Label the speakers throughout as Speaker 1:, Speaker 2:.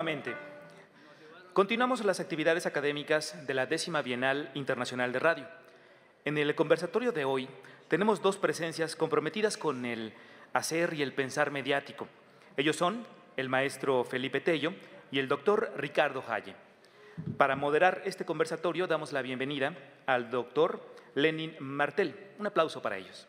Speaker 1: nuevamente. Continuamos las actividades académicas de la 10ª Bienal Internacional de Radio. En el conversatorio de hoy tenemos dos presencias comprometidas con el hacer y el pensar mediático. Ellos son el maestro Felipe Tello y el doctor Ricardo Haye. Para moderar este conversatorio damos la bienvenida al doctor Lenin Martel. Un aplauso para ellos.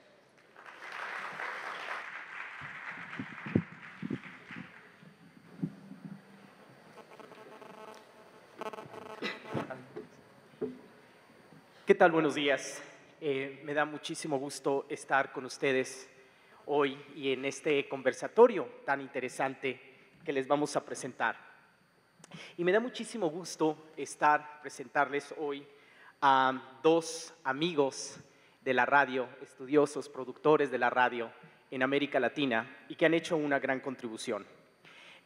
Speaker 2: ¿Qué tal? Buenos días. Me da muchísimo gusto estar con ustedes hoy y en este conversatorio tan interesante que les vamos a presentar. Y me da muchísimo gusto presentarles hoy a dos amigos de la radio, estudiosos, productores de la radio en América Latina y que han hecho una gran contribución.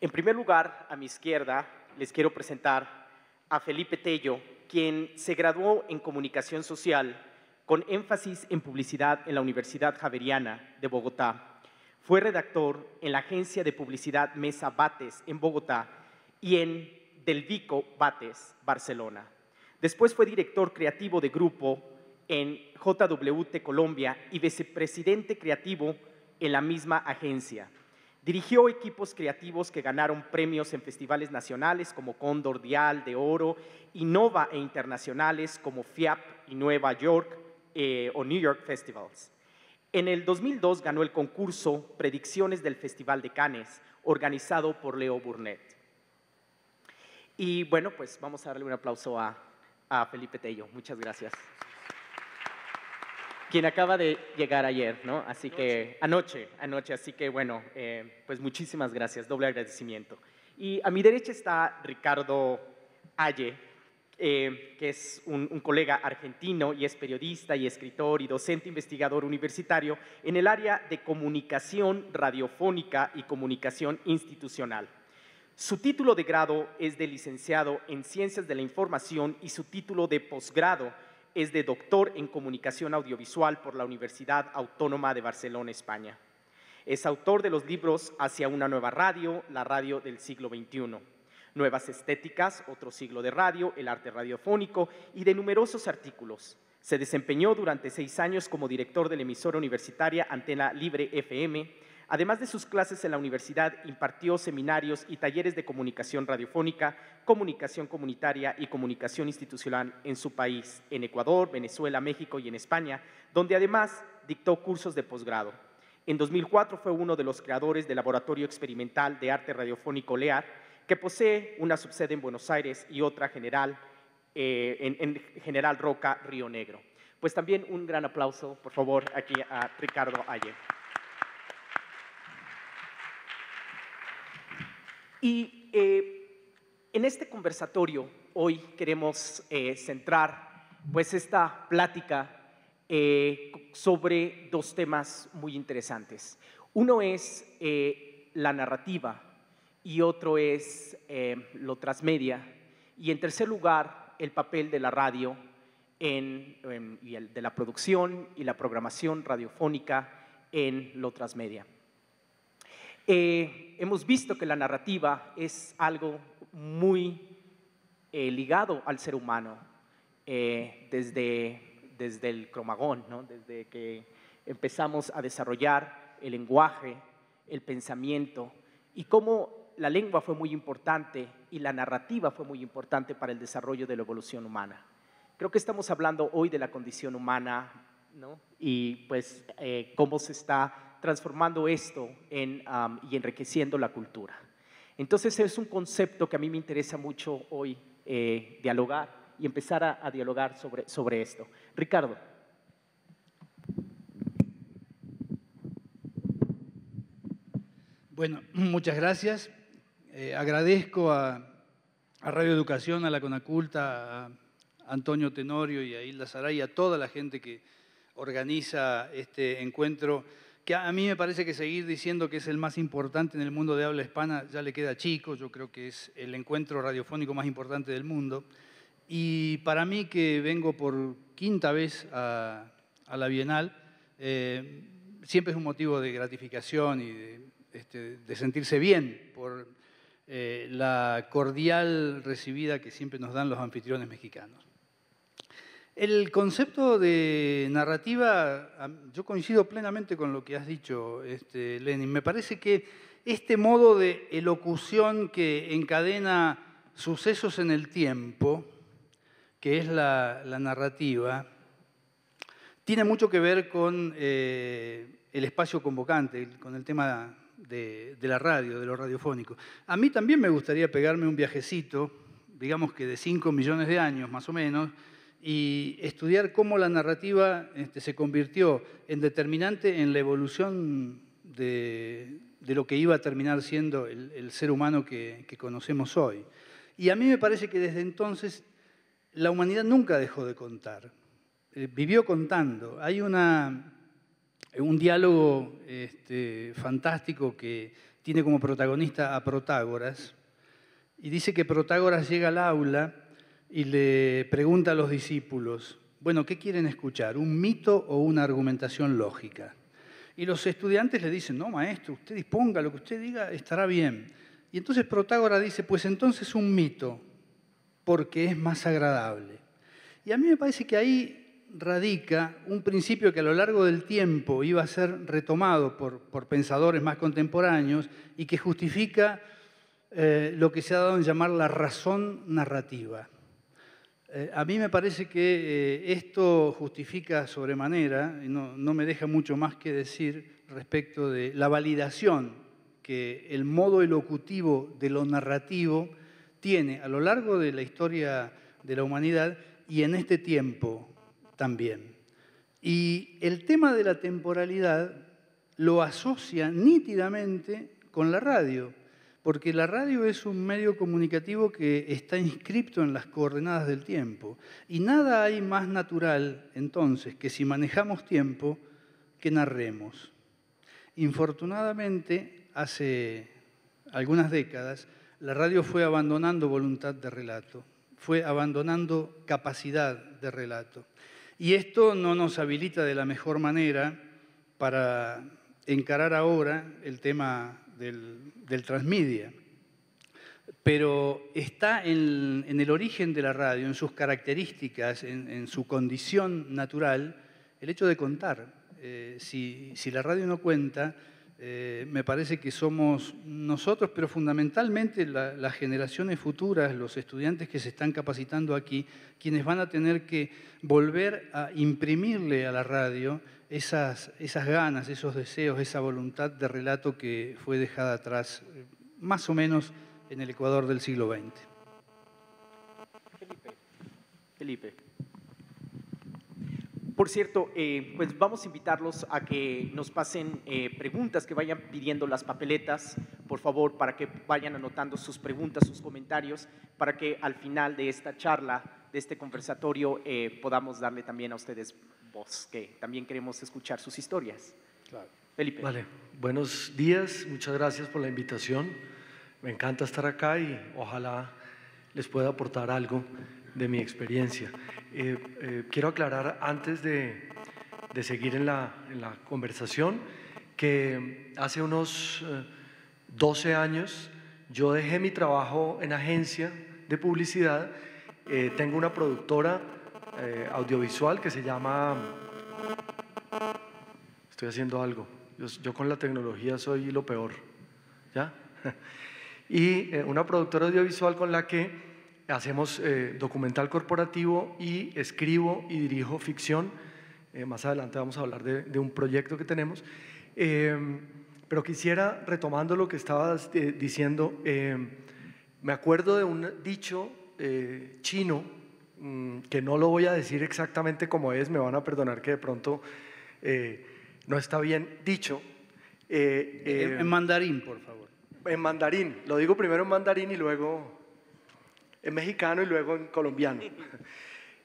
Speaker 2: En primer lugar, a mi izquierda, les quiero presentar a Felipe Tello, quien se graduó en Comunicación Social con énfasis en publicidad en la Universidad Javeriana de Bogotá. Fue redactor en la agencia de publicidad Mesa Bates en Bogotá y en Delvico Bates, Barcelona. Después fue director creativo de grupo en JWT Colombia y vicepresidente creativo en la misma agencia. Dirigió equipos creativos que ganaron premios en festivales nacionales como Cóndor Dial de Oro, Innova e internacionales como FIAP y Nueva York o New York Festivals. En el 2002 ganó el concurso Predicciones del Festival de Cannes, organizado por Leo Burnett. Y bueno, pues vamos a darle un aplauso a Felipe Tello. Muchas gracias. Quien acaba de llegar ayer, ¿no? Así que anoche, así que bueno, pues muchísimas gracias, doble agradecimiento. Y a mi derecha está Ricardo Haye, que es un colega argentino y es periodista y escritor y docente investigador universitario en el área de comunicación radiofónica y comunicación institucional. Su título de grado es de licenciado en Ciencias de la Información y su título de posgrado es de doctor en Comunicación Audiovisual por la Universidad Autónoma de Barcelona, España. Es autor de los libros Hacia una nueva radio, la radio del siglo XXI, Nuevas estéticas, otro siglo de radio, el arte radiofónico y de numerosos artículos. Se desempeñó durante 6 años como director de la emisora universitaria Antena Libre FM. Además de sus clases en la universidad, impartió seminarios y talleres de comunicación radiofónica, comunicación comunitaria y comunicación institucional en su país, en Ecuador, Venezuela, México y en España, donde además dictó cursos de posgrado. En 2004 fue uno de los creadores del Laboratorio Experimental de Arte Radiofónico LEAR, que posee una subsede en Buenos Aires y otra en General Roca, Río Negro. Pues también un gran aplauso, por favor, aquí a Ricardo Haye. Y en este conversatorio hoy queremos centrar pues esta plática sobre dos temas muy interesantes. Uno es la narrativa y otro es lo transmedia. Y en tercer lugar, el papel de la radio y el de la producción y la programación radiofónica en lo transmedia. Hemos visto que la narrativa es algo muy ligado al ser humano desde el Cromagón, ¿no? Desde que empezamos a desarrollar el lenguaje, el pensamiento y cómo la lengua fue muy importante y la narrativa fue muy importante para el desarrollo de la evolución humana. Creo que estamos hablando hoy de la condición humana, ¿no? Y pues cómo se está transformando esto y enriqueciendo la cultura. Entonces es un concepto que a mí me interesa mucho hoy dialogar y empezar a dialogar sobre esto. Ricardo.
Speaker 3: Bueno, muchas gracias. Agradezco a Radio Educación, a la Conaculta, a Antonio Tenorio y a Hilda Saray y a toda la gente que organiza este encuentro, que a mí me parece que seguir diciendo que es el más importante en el mundo de habla hispana ya le queda chico. Yo creo que es el encuentro radiofónico más importante del mundo. Y para mí, que vengo por 5ª vez a la Bienal, siempre es un motivo de gratificación y de sentirse bien por la cordial recibida que siempre nos dan los anfitriones mexicanos. El concepto de narrativa, yo coincido plenamente con lo que has dicho, Lenin. Me parece que este modo de elocución que encadena sucesos en el tiempo, que es la narrativa, tiene mucho que ver con el espacio convocante, con el tema de la radio, de lo radiofónico. A mí también me gustaría pegarme un viajecito, digamos que de 5 millones de años más o menos, y estudiar cómo la narrativa se convirtió en determinante en la evolución de lo que iba a terminar siendo el ser humano que conocemos hoy. Y a mí me parece que desde entonces la humanidad nunca dejó de contar, vivió contando. Hay un diálogo fantástico que tiene como protagonista a Protágoras, y dice que Protágoras llega al aula y le pregunta a los discípulos, bueno, ¿qué quieren escuchar? ¿Un mito o una argumentación lógica? Y los estudiantes le dicen, no, maestro, usted disponga, lo que usted diga estará bien. Y entonces Protágoras dice, pues entonces un mito, porque es más agradable. Y a mí me parece que ahí radica un principio que a lo largo del tiempo iba a ser retomado por pensadores más contemporáneos y que justifica lo que se ha dado en llamar la razón narrativa. A mí me parece que esto justifica sobremanera, y no me deja mucho más que decir respecto de la validación que el modo elocutivo de lo narrativo tiene a lo largo de la historia de la humanidad y en este tiempo también. Y el tema de la temporalidad lo asocia nítidamente con la radio, porque la radio es un medio comunicativo que está inscripto en las coordenadas del tiempo. Y nada hay más natural, entonces, que si manejamos tiempo, que narremos. Infortunadamente, hace algunas décadas, la radio fue abandonando voluntad de relato, fue abandonando capacidad de relato. Y esto no nos habilita de la mejor manera para encarar ahora el tema del transmedia. Pero está en el origen de la radio, en sus características, en su condición natural, el hecho de contar. Si la radio no cuenta, me parece que somos nosotros, pero fundamentalmente las generaciones futuras, los estudiantes que se están capacitando aquí, quienes van a tener que volver a imprimirle a la radio esas ganas, esos deseos, esa voluntad de relato que fue dejada atrás, más o menos en el Ecuador del siglo XX.
Speaker 2: Felipe. Por cierto, pues vamos a invitarlos a que nos pasen preguntas, que vayan pidiendo las papeletas, por favor, para que vayan anotando sus preguntas, sus comentarios, para que al final de esta charla, de este conversatorio, podamos darle también a ustedes voz, que también queremos escuchar sus historias.
Speaker 3: Claro.
Speaker 2: Felipe.
Speaker 4: Vale, buenos días, muchas gracias por la invitación. Me encanta estar acá y ojalá les pueda aportar algo de mi experiencia. Quiero aclarar antes de seguir en la conversación que hace unos 12 años yo dejé mi trabajo en agencia de publicidad. Tengo una productora audiovisual que se llama… Estoy haciendo algo. Yo con la tecnología soy lo peor, ¿ya? Y una productora audiovisual con la que hacemos documental corporativo y escribo y dirijo ficción. Más adelante vamos a hablar de un proyecto que tenemos. Pero quisiera, retomando lo que estabas diciendo, me acuerdo de un dicho chino, que no lo voy a decir exactamente como es, me van a perdonar que de pronto no está bien dicho.
Speaker 3: En mandarín, por favor.
Speaker 4: En mandarín, lo digo primero en mandarín y luego en mexicano y luego en colombiano.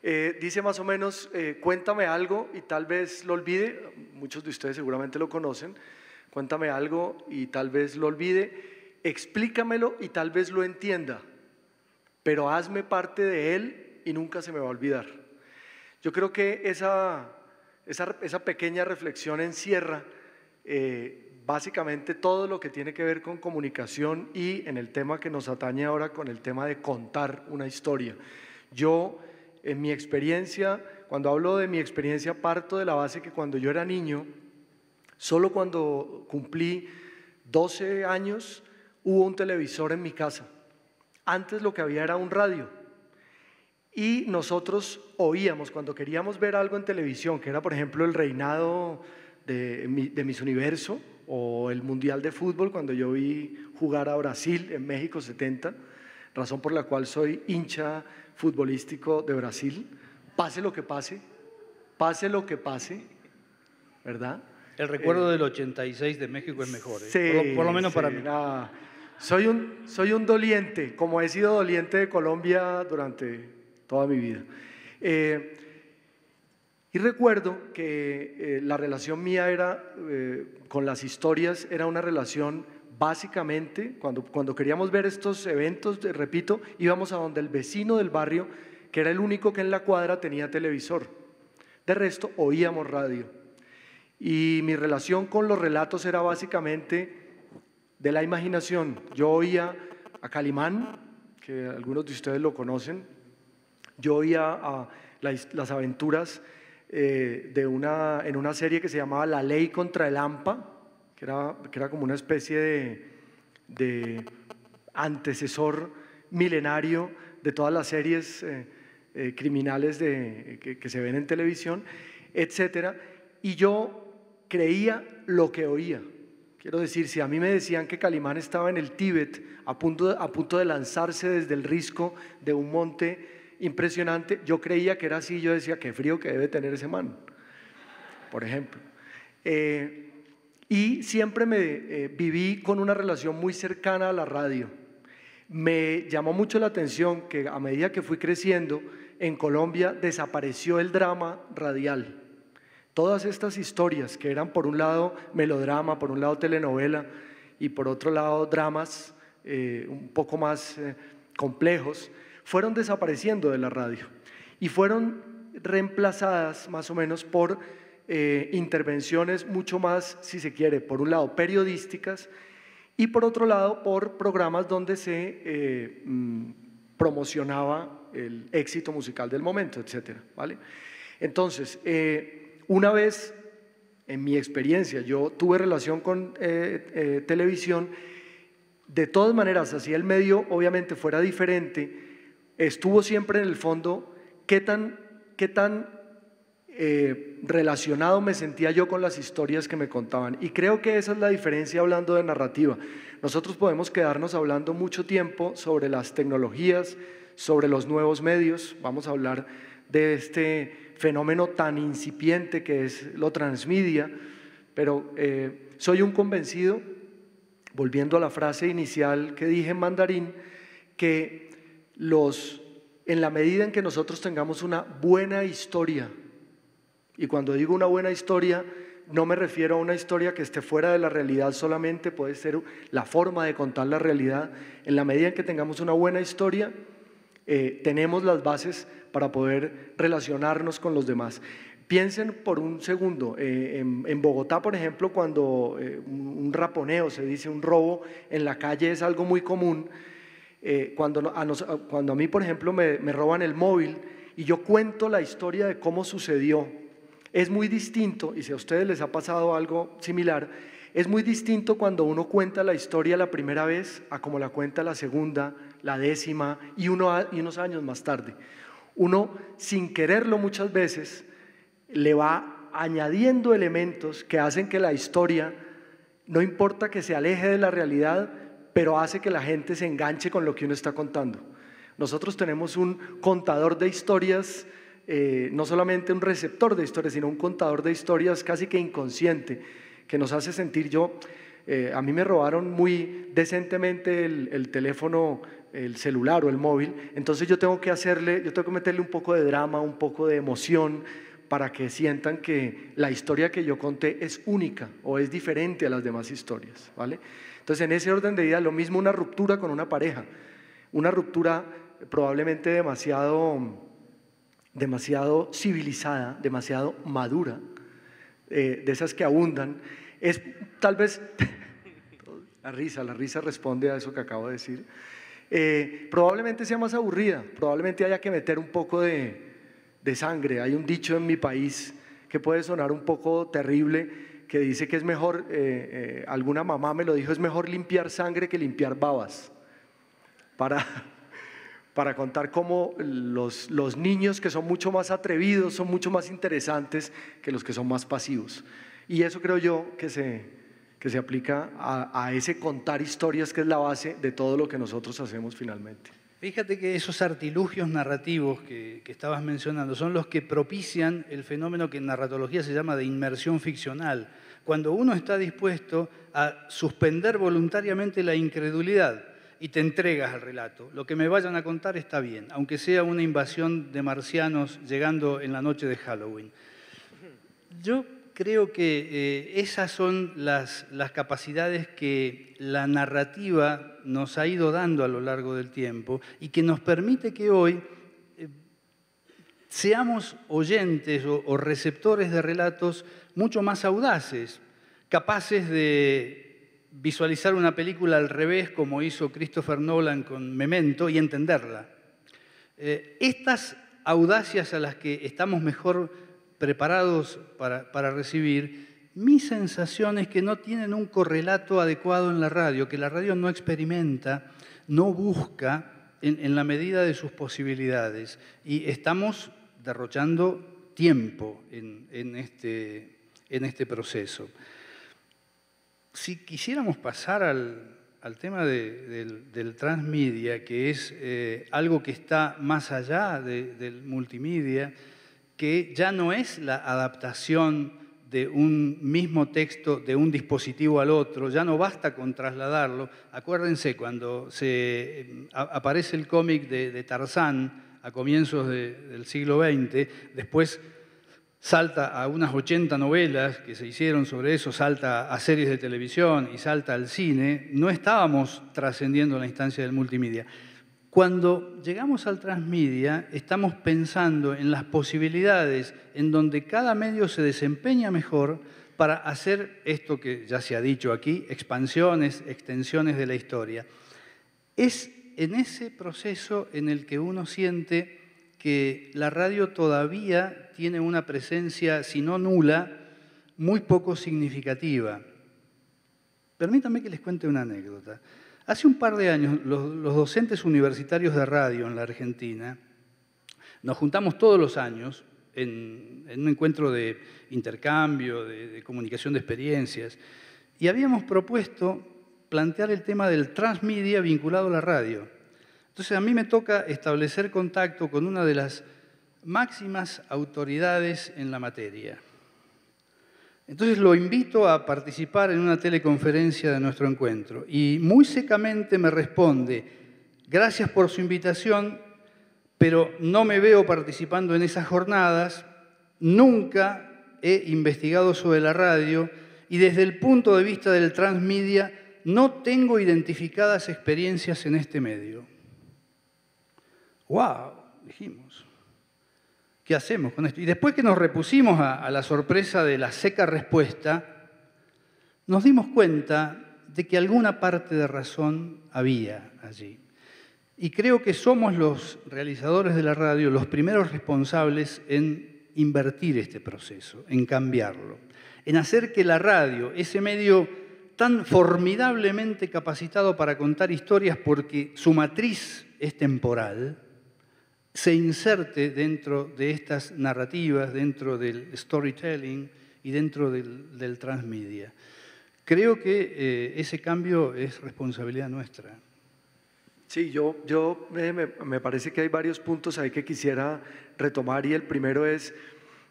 Speaker 4: Dice más o menos, cuéntame algo y tal vez lo olvide, muchos de ustedes seguramente lo conocen, cuéntame algo y tal vez lo olvide, explícamelo y tal vez lo entienda, pero hazme parte de él y nunca se me va a olvidar. Yo creo que esa pequeña reflexión encierra básicamente todo lo que tiene que ver con comunicación y en el tema que nos atañe ahora con el tema de contar una historia. Yo, en mi experiencia, cuando hablo de mi experiencia, parto de la base que cuando yo era niño, solo cuando cumplí 12 años, hubo un televisor en mi casa. Antes lo que había era un radio. Y nosotros oíamos, cuando queríamos ver algo en televisión, que era por ejemplo el reinado de Miss Universo o el Mundial de Fútbol, cuando yo vi jugar a Brasil en México 70, razón por la cual soy hincha futbolístico de Brasil, pase lo que pase, ¿verdad?
Speaker 3: El recuerdo del 86 de México es mejor, ¿eh?
Speaker 4: Sí,
Speaker 3: por lo menos
Speaker 4: sí,
Speaker 3: para mí.
Speaker 4: No. Soy un doliente, como he sido doliente de Colombia durante toda mi vida. Y recuerdo que la relación mía era, con las historias, era una relación básicamente, cuando queríamos ver estos eventos, repito, íbamos a donde el vecino del barrio, que era el único que en la cuadra tenía televisor. De resto, oíamos radio. Y mi relación con los relatos era básicamente de la imaginación. Yo oía a Calimán, que algunos de ustedes lo conocen. Yo oía a las aventuras en una serie que se llamaba La Ley contra el AMPA, que era como una especie de antecesor milenario de todas las series criminales que se ven en televisión, etcétera. Y yo creía lo que oía. Quiero decir, si a mí me decían que Calimán estaba en el Tíbet a punto de lanzarse desde el risco de un monte impresionante, yo creía que era así. Yo decía, qué frío que debe tener ese man, por ejemplo. Y siempre viví con una relación muy cercana a la radio. Me llamó mucho la atención que a medida que fui creciendo, en Colombia desapareció el drama radial. Todas estas historias que eran por un lado melodrama, por un lado telenovela y por otro lado dramas un poco más complejos, fueron desapareciendo de la radio y fueron reemplazadas más o menos por intervenciones mucho más, si se quiere, por un lado periodísticas y por otro lado por programas donde se promocionaba el éxito musical del momento, etcétera, ¿vale? Entonces, una vez, en mi experiencia, yo tuve relación con televisión. De todas maneras, así el medio obviamente fuera diferente, estuvo siempre en el fondo qué tan relacionado me sentía yo con las historias que me contaban. Y creo que esa es la diferencia hablando de narrativa. Nosotros podemos quedarnos hablando mucho tiempo sobre las tecnologías, sobre los nuevos medios. Vamos a hablar de este fenómeno tan incipiente que es lo transmedia, pero soy un convencido, volviendo a la frase inicial que dije en mandarín, que en la medida en que nosotros tengamos una buena historia, y cuando digo una buena historia, no me refiero a una historia que esté fuera de la realidad solamente, puede ser la forma de contar la realidad. En la medida en que tengamos una buena historia, tenemos las bases para poder relacionarnos con los demás. Piensen por un segundo, en Bogotá, por ejemplo, cuando un raponeo, se dice un robo en la calle, es algo muy común. Cuando a mí, por ejemplo, me roban el móvil y yo cuento la historia de cómo sucedió, es muy distinto, y si a ustedes les ha pasado algo similar, es muy distinto cuando uno cuenta la historia la primera vez a como la cuenta la segunda, la décima y unos años más tarde. Uno, sin quererlo muchas veces, le va añadiendo elementos que hacen que la historia, no importa que se aleje de la realidad, pero hace que la gente se enganche con lo que uno está contando. Nosotros tenemos un contador de historias, no solamente un receptor de historias, sino un contador de historias casi que inconsciente, que nos hace sentir a mí me robaron muy decentemente el teléfono, el celular o el móvil, entonces yo tengo que meterle un poco de drama, un poco de emoción, para que sientan que la historia que yo conté es única o es diferente a las demás historias, ¿vale? Entonces, en ese orden de ideas, lo mismo una ruptura con una pareja, una ruptura probablemente demasiado civilizada, demasiado madura, de esas que abundan, Es tal vez, la risa responde a eso que acabo de decir, probablemente sea más aburrida, probablemente haya que meter un poco de sangre. Hay un dicho en mi país que puede sonar un poco terrible, que dice que es mejor, alguna mamá me lo dijo, es mejor limpiar sangre que limpiar babas, para contar cómo los niños que son mucho más atrevidos son mucho más interesantes que los que son más pasivos. Y eso creo yo que se aplica a ese contar historias, que es la base de todo lo que nosotros hacemos finalmente.
Speaker 3: Fíjate que esos artilugios narrativos que estabas mencionando son los que propician el fenómeno que en narratología se llama de inmersión ficcional, cuando uno está dispuesto a suspender voluntariamente la incredulidad y te entregas al relato. Lo que me vayan a contar está bien, aunque sea una invasión de marcianos llegando en la noche de Halloween. Yo creo que esas son las capacidades que la narrativa nos ha ido dando a lo largo del tiempo y que nos permite que hoy seamos oyentes o receptores de relatos mucho más audaces, capaces de visualizar una película al revés, como hizo Christopher Nolan con Memento, y entenderla. Estas audacias a las que estamos mejor preparados para recibir, mi sensación es que no tienen un correlato adecuado en la radio, que la radio no experimenta, no busca en la medida de sus posibilidades. Y estamos derrochando tiempo en este proceso. Si quisiéramos pasar al tema del transmedia, que es algo que está más allá del multimedia, que ya no es la adaptación de un mismo texto de un dispositivo al otro, ya no basta con trasladarlo. Acuérdense, cuando aparece el cómic de Tarzán a comienzos del siglo XX, después salta a unas 80 novelas que se hicieron sobre eso, salta a series de televisión y salta al cine, no estábamos trascendiendo la instancia del multimedia. Cuando llegamos al transmedia, estamos pensando en las posibilidades en donde cada medio se desempeña mejor para hacer esto que ya se ha dicho aquí, expansiones, extensiones de la historia. Es en ese proceso en el que uno siente que la radio todavía tiene una presencia, si no nula, muy poco significativa. Permítanme que les cuente una anécdota. Hace un par de años, los docentes universitarios de radio en la Argentina nos juntamos todos los años en un encuentro de intercambio, de comunicación de experiencias, y habíamos propuesto plantear el tema del transmedia vinculado a la radio. Entonces a mí me toca establecer contacto con una de las máximas autoridades en la materia. Entonces lo invito a participar en una teleconferencia de nuestro encuentro y muy secamente me responde: gracias por su invitación, pero no me veo participando en esas jornadas, nunca he investigado sobre la radio y desde el punto de vista del transmedia no tengo identificadas experiencias en este medio. ¡Wow!, dijimos. ¿Qué hacemos con esto? Y después que nos repusimos a la sorpresa de la seca respuesta, nos dimos cuenta de que alguna parte de razón había allí. Y creo que somos los realizadores de la radio los primeros responsables en invertir este proceso, en cambiarlo, en hacer que la radio, ese medio tan formidablemente capacitado para contar historias porque su matriz es temporal, se inserte dentro de estas narrativas, dentro del storytelling y dentro del transmedia. Creo que ese cambio es responsabilidad nuestra.
Speaker 4: Sí, me parece que hay varios puntos ahí que quisiera retomar y el primero es,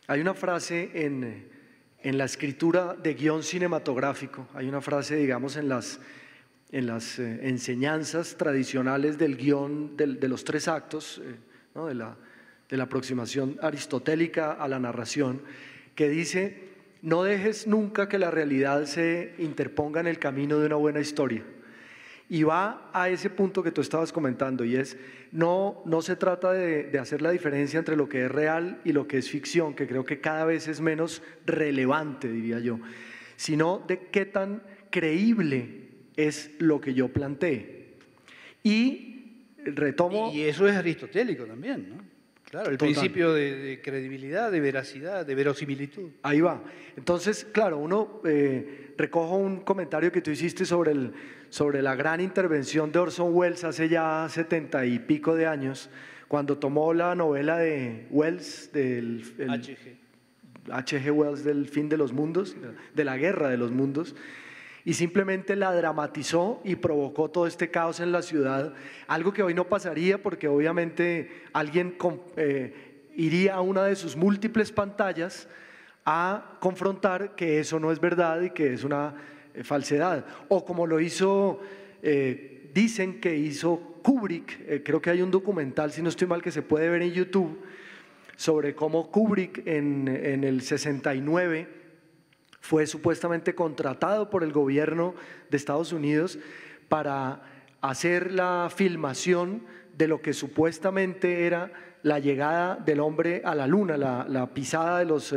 Speaker 4: hay una frase en la escritura de guión cinematográfico, hay una frase, digamos, en las enseñanzas tradicionales del guión de los 3 actos, ¿no? de la aproximación aristotélica a la narración, que dice: no dejes nunca que la realidad se interponga en el camino de una buena historia. Y va a ese punto que tú estabas comentando, y es, no se trata de hacer la diferencia entre lo que es real y lo que es ficción, que creo que cada vez es menos relevante, diría yo, sino de qué tan creíble es lo que yo planteé. Y retomo...
Speaker 3: Y eso es aristotélico también, ¿no? Claro, el principio de credibilidad, de veracidad, de verosimilitud.
Speaker 4: Ahí va. Entonces, claro, uno recojo un comentario que tú hiciste sobre la gran intervención de Orson Welles hace ya 70 y pico de años, cuando tomó la novela de Wells, H.G. Wells, del fin de los mundos, de la guerra de los mundos, y simplemente la dramatizó y provocó todo este caos en la ciudad, algo que hoy no pasaría porque obviamente alguien iría a una de sus múltiples pantallas a confrontar que eso no es verdad y que es una falsedad. O como lo hizo, dicen que hizo Kubrick, creo que hay un documental, si no estoy mal, que se puede ver en YouTube, sobre cómo Kubrick en el 69 fue supuestamente contratado por el gobierno de Estados Unidos para hacer la filmación de lo que supuestamente era la llegada del hombre a la luna, la pisada de los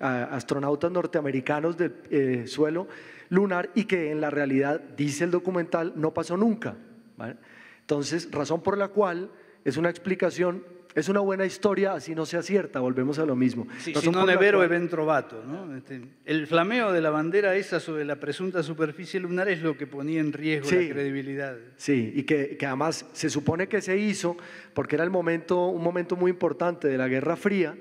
Speaker 4: astronautas norteamericanos del suelo lunar, y que en la realidad, dice el documental, no pasó nunca, ¿vale? Entonces, razón por la cual es una explicación, es una buena historia, así no sea cierta, volvemos a lo mismo.
Speaker 3: Sí, si no nevero event trovato, ¿no? El flameo de la bandera esa sobre la presunta superficie lunar es lo que ponía en riesgo la credibilidad.
Speaker 4: Sí, y que además se supone que se hizo porque era un momento muy importante de la Guerra Fría,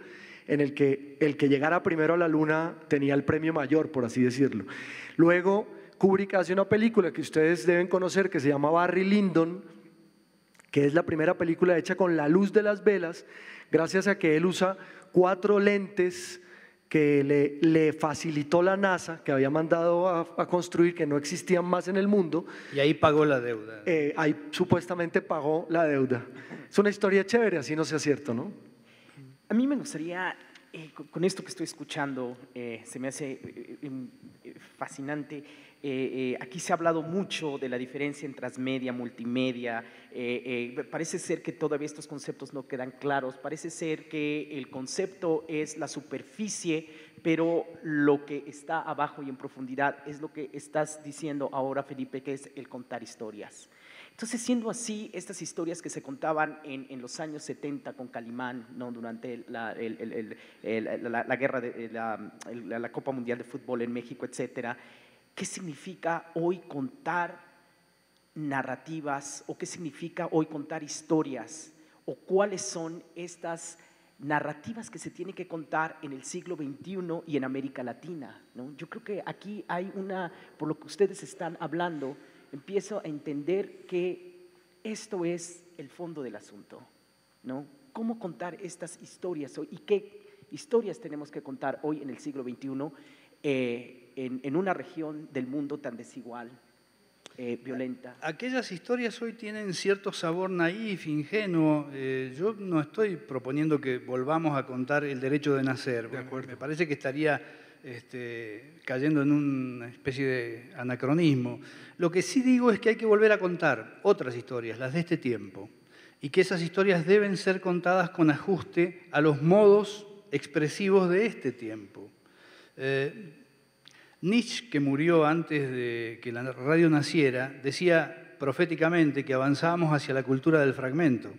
Speaker 4: en el que llegara primero a la luna tenía el premio mayor, por así decirlo. Luego Kubrick hace una película que ustedes deben conocer que se llama Barry Lyndon, que es la primera película hecha con la luz de las velas, gracias a que él usa 4 lentes que le facilitó la NASA, que había mandado a construir, que no existían más en el mundo.
Speaker 3: Y ahí pagó la deuda.
Speaker 4: Ahí supuestamente pagó la deuda. Es una historia chévere, así no sea cierto, ¿no?
Speaker 2: A mí me gustaría, con esto que estoy escuchando, se me hace fascinante. Aquí se ha hablado mucho de la diferencia en transmedia, multimedia. Parece ser que todavía estos conceptos no quedan claros. Parece ser que el concepto es la superficie, pero lo que está abajo y en profundidad es lo que estás diciendo ahora, Felipe, que es el contar historias. Entonces, siendo así, estas historias que se contaban en los años 70 con Calimán, ¿no? Durante la guerra de la Copa Mundial de Fútbol en México, etcétera, ¿qué significa hoy contar narrativas o qué significa hoy contar historias o cuáles son estas narrativas que se tienen que contar en el siglo XXI y en América Latina, ¿no? Yo creo que aquí hay por lo que ustedes están hablando, empiezo a entender que esto es el fondo del asunto, ¿no? ¿Cómo contar estas historias hoy y qué historias tenemos que contar hoy en el siglo XXI en una región del mundo tan desigual, violenta?
Speaker 3: Aquellas historias hoy tienen cierto sabor naif, ingenuo. Yo no estoy proponiendo que volvamos a contar el derecho de nacer.
Speaker 4: De acuerdo.
Speaker 3: Me parece que estaría cayendo en una especie de anacronismo. Lo que sí digo es que hay que volver a contar otras historias, las de este tiempo, y que esas historias deben ser contadas con ajuste a los modos expresivos de este tiempo. Nietzsche, que murió antes de que la radio naciera, decía proféticamente que avanzábamos hacia la cultura del fragmento.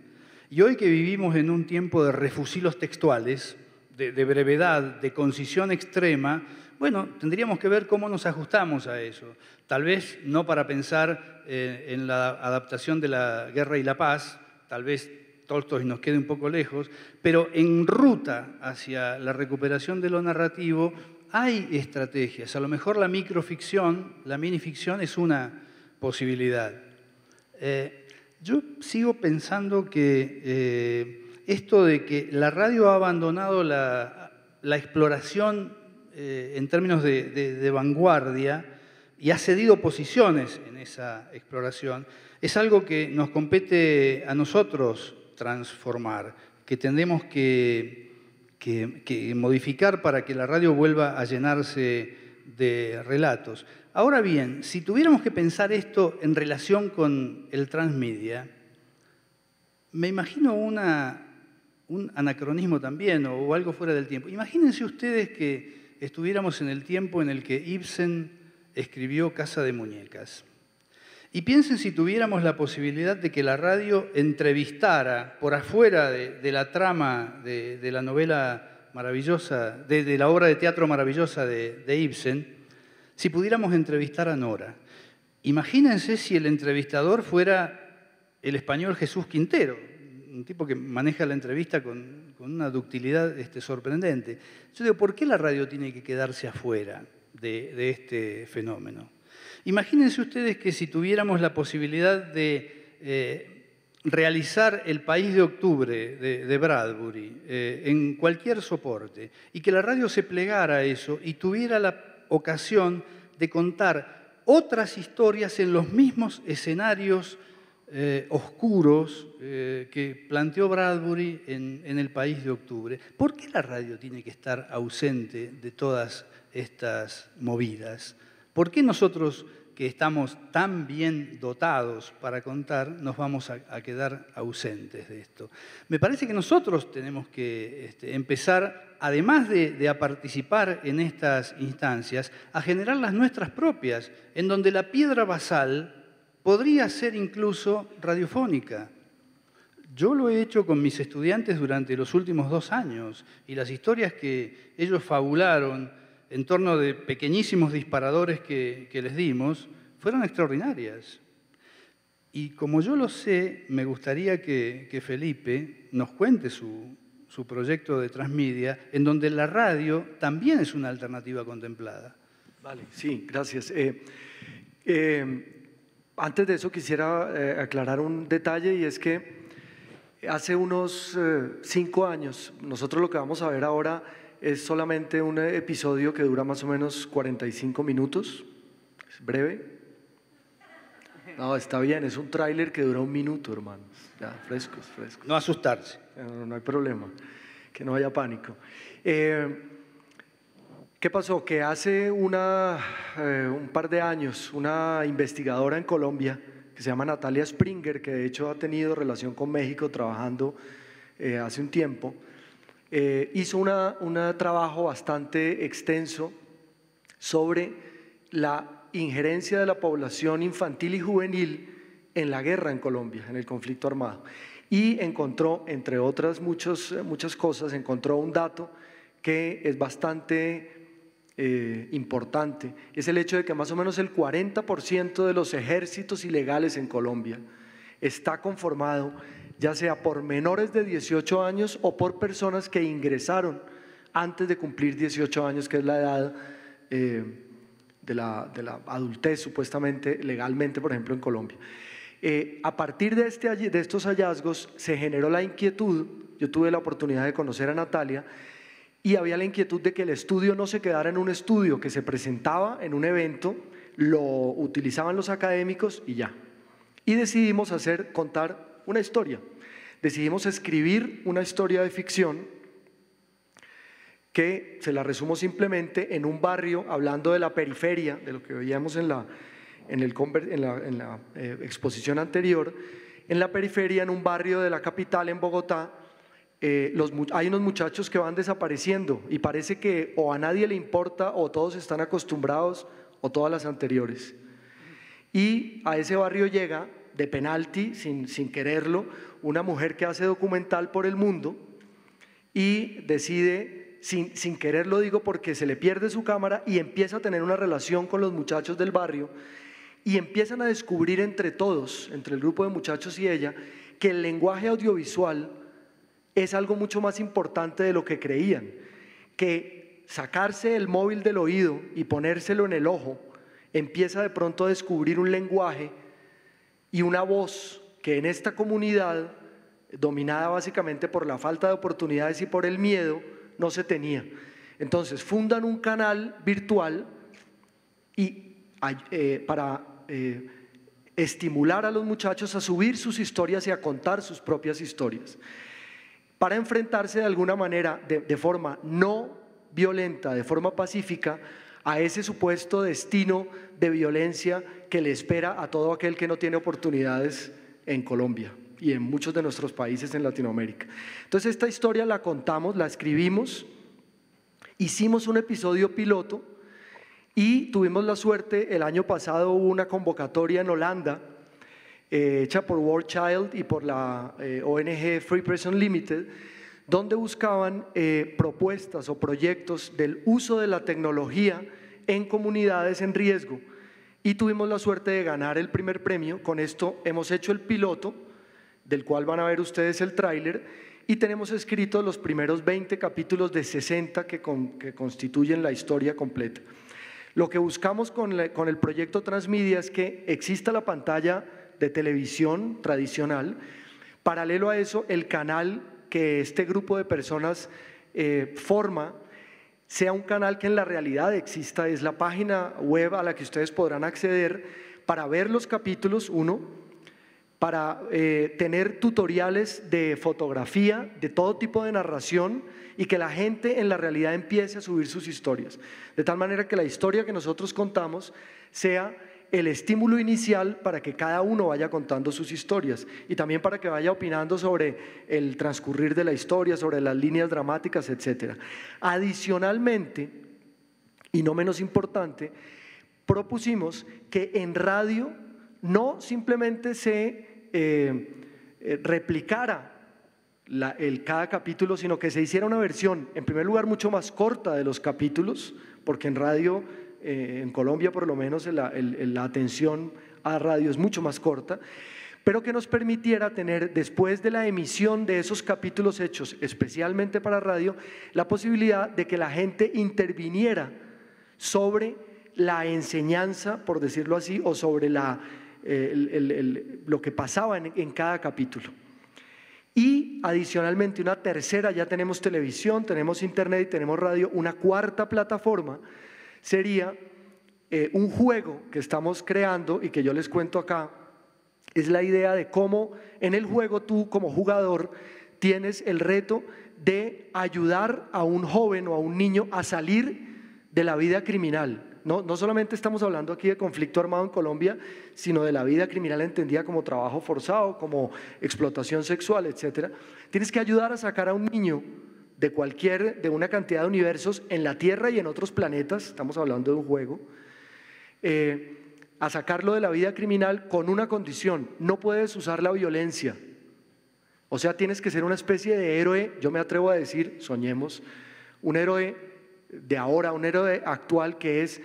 Speaker 3: Y hoy que vivimos en un tiempo de refusilos textuales, de brevedad, de concisión extrema, bueno, tendríamos que ver cómo nos ajustamos a eso. Tal vez no para pensar en la adaptación de La Guerra y la Paz, tal vez Tolstói nos quede un poco lejos, pero en ruta hacia la recuperación de lo narrativo hay estrategias. A lo mejor la microficción, la minificción es una posibilidad. Yo sigo pensando que esto de que la radio ha abandonado la exploración en términos de vanguardia y ha cedido posiciones en esa exploración, es algo que nos compete a nosotros transformar, que tendremos que modificar para que la radio vuelva a llenarse de relatos. Ahora bien, si tuviéramos que pensar esto en relación con el transmedia, me imagino un anacronismo también o algo fuera del tiempo. Imagínense ustedes que estuviéramos en el tiempo en el que Ibsen escribió Casa de Muñecas. Y piensen si tuviéramos la posibilidad de que la radio entrevistara por afuera de la trama de la novela maravillosa, de la obra de teatro maravillosa de Ibsen, si pudiéramos entrevistar a Nora. Imagínense si el entrevistador fuera el español Jesús Quintero, un tipo que maneja la entrevista con una ductilidad sorprendente. Yo digo, ¿por qué la radio tiene que quedarse afuera de este fenómeno? Imagínense ustedes que si tuviéramos la posibilidad de realizar El País de Octubre de Bradbury en cualquier soporte y que la radio se plegara a eso y tuviera la ocasión de contar otras historias en los mismos escenarios oscuros que planteó Bradbury en El País de Octubre. ¿Por qué la radio tiene que estar ausente de todas estas movidas? ¿Por qué nosotros, que estamos tan bien dotados para contar, nos vamos a quedar ausentes de esto? Me parece que nosotros tenemos que empezar, además de a participar en estas instancias, a generar las nuestras propias, en donde la piedra basal podría ser incluso radiofónica. Yo lo he hecho con mis estudiantes durante los últimos 2 años y las historias que ellos fabularon en torno de pequeñísimos disparadores que les dimos fueron extraordinarias. Y como yo lo sé, me gustaría que Felipe nos cuente su proyecto de Transmedia, en donde la radio también es una alternativa contemplada.
Speaker 4: Vale, sí, gracias. Antes de eso quisiera aclarar un detalle, y es que hace unos 5 años, nosotros lo que vamos a ver ahora es solamente un episodio que dura más o menos 45 minutos, es breve. No, está bien, es un tráiler que dura 1 minuto, hermanos, ya, frescos.
Speaker 3: No asustarse.
Speaker 4: No hay problema, que no haya pánico. ¿Qué pasó? Que hace un par de años una investigadora en Colombia que se llama Natalia Springer, que de hecho ha tenido relación con México trabajando hace un tiempo, hizo un trabajo bastante extenso sobre la injerencia de la población infantil y juvenil en la guerra en Colombia, en el conflicto armado. Y encontró, entre otras muchas cosas, encontró un dato que es bastante importante. Es el hecho de que más o menos el 40% de los ejércitos ilegales en Colombia está conformado ya sea por menores de 18 años o por personas que ingresaron antes de cumplir 18 años, que es la edad de la adultez supuestamente, legalmente, por ejemplo, en Colombia. A partir de estos hallazgos se generó la inquietud. Yo tuve la oportunidad de conocer a Natalia y había la inquietud de que el estudio no se quedara en un estudio que se presentaba en un evento, lo utilizaban los académicos y ya. Y decidimos contar una historia. Decidimos escribir una historia de ficción que se la resumo simplemente en un barrio, hablando de la periferia, de lo que veíamos en la exposición anterior. En la periferia, en un barrio de la capital, en Bogotá, hay unos muchachos que van desapareciendo y parece que o a nadie le importa o todos están acostumbrados o todas las anteriores. Y a ese barrio llega de penalti, sin quererlo, una mujer que hace documental por el mundo y decide, sin quererlo digo porque se le pierde su cámara, y empieza a tener una relación con los muchachos del barrio y empiezan a descubrir entre todos, entre el grupo de muchachos y ella, que el lenguaje audiovisual es algo mucho más importante de lo que creían, que sacarse el móvil del oído y ponérselo en el ojo empieza de pronto a descubrir un lenguaje y una voz que en esta comunidad, dominada básicamente por la falta de oportunidades y por el miedo, no se tenía. Entonces fundan un canal virtual para estimular a los muchachos a subir sus historias y a contar sus propias historias, para enfrentarse de alguna manera, de forma no violenta, de forma pacífica, a ese supuesto destino de violencia que le espera a todo aquel que no tiene oportunidades en Colombia y en muchos de nuestros países en Latinoamérica. Entonces esta historia la contamos, la escribimos hicimos un episodio piloto y tuvimos la suerte, el año pasado hubo una convocatoria en Holanda hecha por World Child y por la ONG Free Press Unlimited, donde buscaban propuestas o proyectos del uso de la tecnología en comunidades en riesgo, y tuvimos la suerte de ganar el primer premio. Con esto hemos hecho el piloto, del cual van a ver ustedes el tráiler, y tenemos escritos los primeros 20 capítulos de 60 que constituyen la historia completa. Lo que buscamos con el proyecto Transmedia es que exista la pantalla de televisión tradicional, paralelo a eso el canal que este grupo de personas forma sea un canal que en la realidad exista. Es la página web a la que ustedes podrán acceder para ver los capítulos, para tener tutoriales de fotografía, de todo tipo de narración, y que la gente en la realidad empiece a subir sus historias, de tal manera que la historia que nosotros contamos sea el estímulo inicial para que cada uno vaya contando sus historias, y también para que vaya opinando sobre el transcurrir de la historia, sobre las líneas dramáticas, etc. Adicionalmente, y no menos importante, propusimos que en radio no simplemente se replicara cada capítulo, sino que se hiciera una versión, en primer lugar, mucho más corta de los capítulos, porque en radio, en Colombia por lo menos, la atención a radio es mucho más corta, pero que nos permitiera tener, después de la emisión de esos capítulos hechos especialmente para radio, la posibilidad de que la gente interviniera sobre la enseñanza, por decirlo así, o sobre lo que pasaba en cada capítulo. Y adicionalmente una tercera, ya tenemos televisión, tenemos internet y tenemos radio, una cuarta plataforma sería un juego que estamos creando y que yo les cuento acá. Es la idea de cómo en el juego tú como jugador tienes el reto de ayudar a un joven o a un niño a salir de la vida criminal. No solamente estamos hablando aquí de conflicto armado en Colombia, sino de la vida criminal entendida como trabajo forzado, como explotación sexual, etc. Tienes que ayudar a sacar a un niño de una cantidad de universos en la Tierra y en otros planetas, estamos hablando de un juego, a sacarlo de la vida criminal con una condición: no puedes usar la violencia. O sea, tienes que ser una especie de héroe, yo me atrevo a decir, soñemos, un héroe de ahora, un héroe actual que es,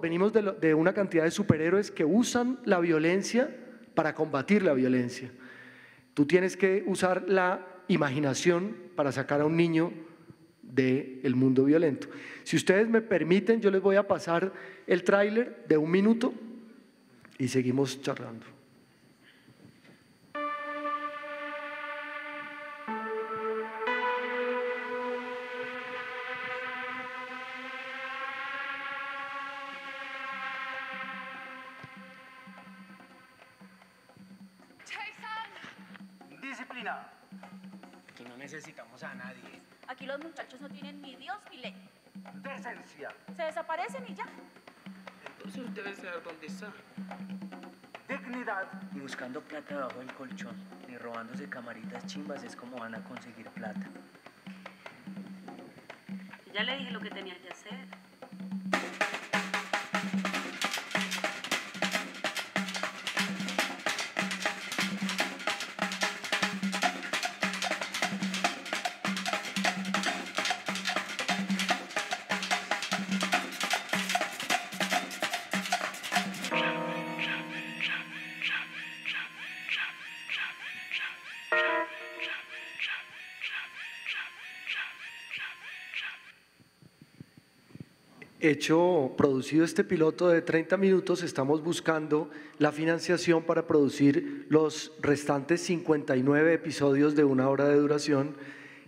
Speaker 4: venimos de una cantidad de superhéroes que usan la violencia para combatir la violencia. Tú tienes que usar la imaginación para sacar a un niño del mundo violento. Si ustedes me permiten, yo les voy a pasar el tráiler de 1 minuto y seguimos charlando.
Speaker 5: Disciplina. Aquí no necesitamos a nadie.
Speaker 6: Aquí los muchachos no tienen ni Dios ni ley.
Speaker 5: Decencia.
Speaker 6: Se desaparecen y ya.
Speaker 5: Entonces usted debe saber dónde está. Dignidad.
Speaker 7: Y buscando plata debajo del colchón, ni robándose camaritas chimbas es como van a conseguir plata.
Speaker 6: Ya le dije lo que tenía que hacer.
Speaker 4: Producido este piloto de 30 minutos, estamos buscando la financiación para producir los restantes 59 episodios de 1 hora de duración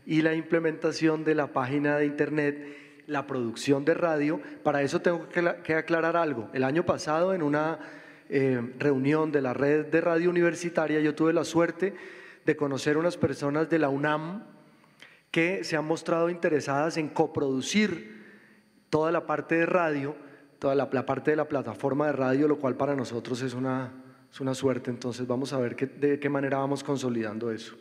Speaker 4: y la implementación de la página de internet, la producción de radio. Para eso tengo que aclarar algo. El año pasado, en una reunión de la red de radio universitaria, yo tuve la suerte de conocer unas personas de la UNAM que se han mostrado interesadas en coproducir toda la parte de radio, toda la parte de la plataforma de radio, lo cual para nosotros es una suerte. Entonces vamos a ver de qué manera vamos consolidando eso.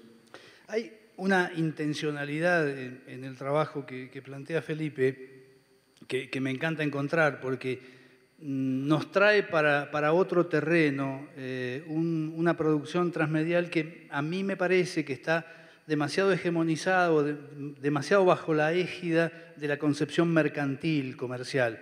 Speaker 3: Hay una intencionalidad en el trabajo que plantea Felipe, que me encanta encontrar, porque nos trae para otro terreno una producción transmedial que a mí me parece que está demasiado hegemonizada o demasiado bajo la égida de la concepción mercantil, comercial.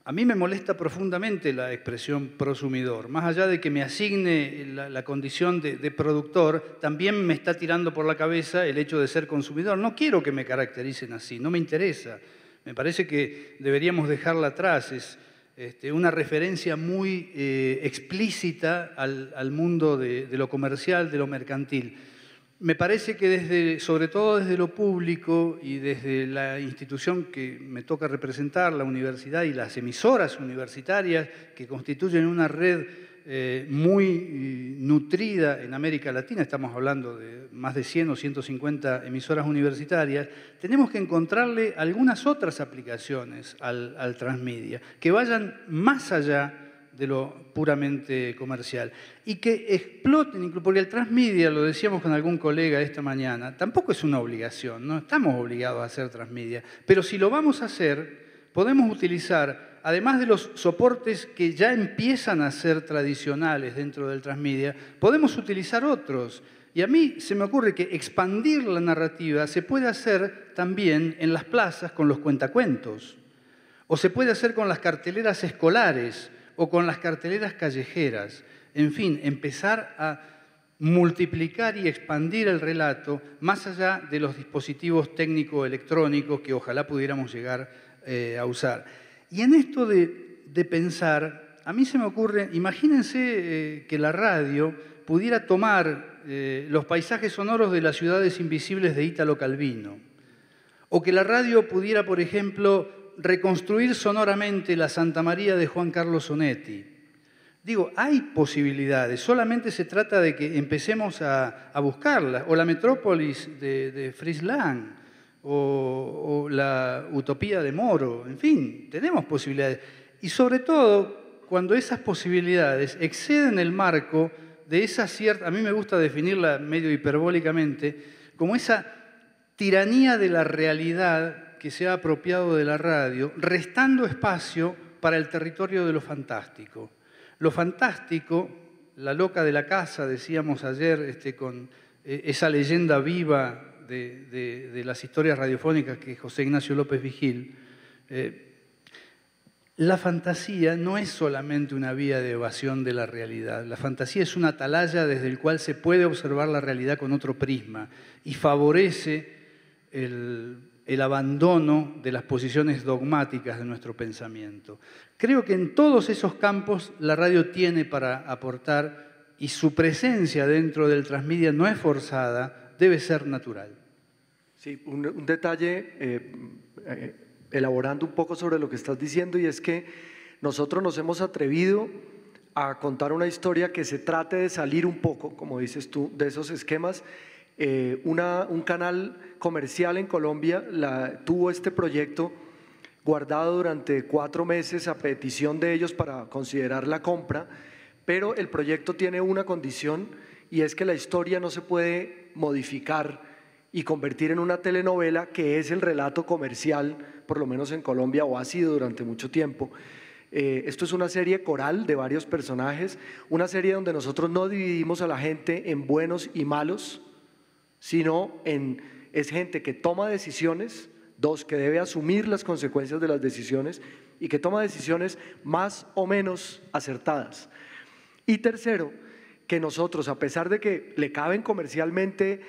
Speaker 3: A mí me molesta profundamente la expresión prosumidor. Más allá de que me asigne la condición de productor, también me está tirando por la cabeza el hecho de ser consumidor. No quiero que me caractericen así, no me interesa. Me parece que deberíamos dejarla atrás. Es una referencia muy explícita al mundo de lo comercial, de lo mercantil. Me parece que sobre todo desde lo público y desde la institución que me toca representar, la universidad y las emisoras universitarias que constituyen una red muy nutrida en América Latina, estamos hablando de más de 100 o 150 emisoras universitarias, tenemos que encontrarle algunas otras aplicaciones al transmedia, que vayan más allá de lo puramente comercial y que exploten, porque el transmedia, lo decíamos con algún colega esta mañana, tampoco es una obligación, no estamos obligados a hacer transmedia, pero si lo vamos a hacer, podemos utilizar, además de los soportes que ya empiezan a ser tradicionales dentro del transmedia, podemos utilizar otros. Y a mí se me ocurre que expandir la narrativa se puede hacer también en las plazas con los cuentacuentos, o se puede hacer con las carteleras escolares, o con las carteleras callejeras. En fin, empezar a multiplicar y expandir el relato más allá de los dispositivos técnico-electrónicos que ojalá pudiéramos llegar a usar. Y en esto de pensar, a mí se me ocurre, imagínense que la radio pudiera tomar los paisajes sonoros de las ciudades invisibles de Ítalo Calvino, o que la radio pudiera, por ejemplo, reconstruir sonoramente la Santa María de Juan Carlos Onetti. Digo, hay posibilidades, solamente se trata de que empecemos a buscarlas, o la Metrópolis de Fritz Lang, o la Utopía de Moro, en fin, tenemos posibilidades. Y sobre todo, cuando esas posibilidades exceden el marco de esa cierta, a mí me gusta definirla medio hiperbólicamente, como esa tiranía de la realidad que se ha apropiado de la radio, restando espacio para el territorio de lo fantástico. Lo fantástico, la loca de la casa, decíamos ayer, con esa leyenda viva de las historias radiofónicas que es José Ignacio López Vigil, la fantasía no es solamente una vía de evasión de la realidad. La fantasía es una atalaya desde el cual se puede observar la realidad con otro prisma y favorece el abandono de las posiciones dogmáticas de nuestro pensamiento. Creo que en todos esos campos la radio tiene para aportar y su presencia dentro del transmedia no es forzada, debe ser natural.
Speaker 4: Sí, un detalle, elaborando un poco sobre lo que estás diciendo, y es que nosotros nos hemos atrevido a contar una historia que se trate de salir un poco, como dices tú, de esos esquemas. Un canal comercial en Colombia tuvo este proyecto guardado durante 4 meses a petición de ellos para considerar la compra, pero el proyecto tiene una condición y es que la historia no se puede modificar y convertir en una telenovela, que es el relato comercial, por lo menos en Colombia, o ha sido durante mucho tiempo. Esto es una serie coral de varios personajes, una serie donde nosotros no dividimos a la gente en buenos y malos, sino es gente que toma decisiones, 2, que debe asumir las consecuencias de las decisiones y que toma decisiones más o menos acertadas. Y tercero, que nosotros, a pesar de que le caben comercialmente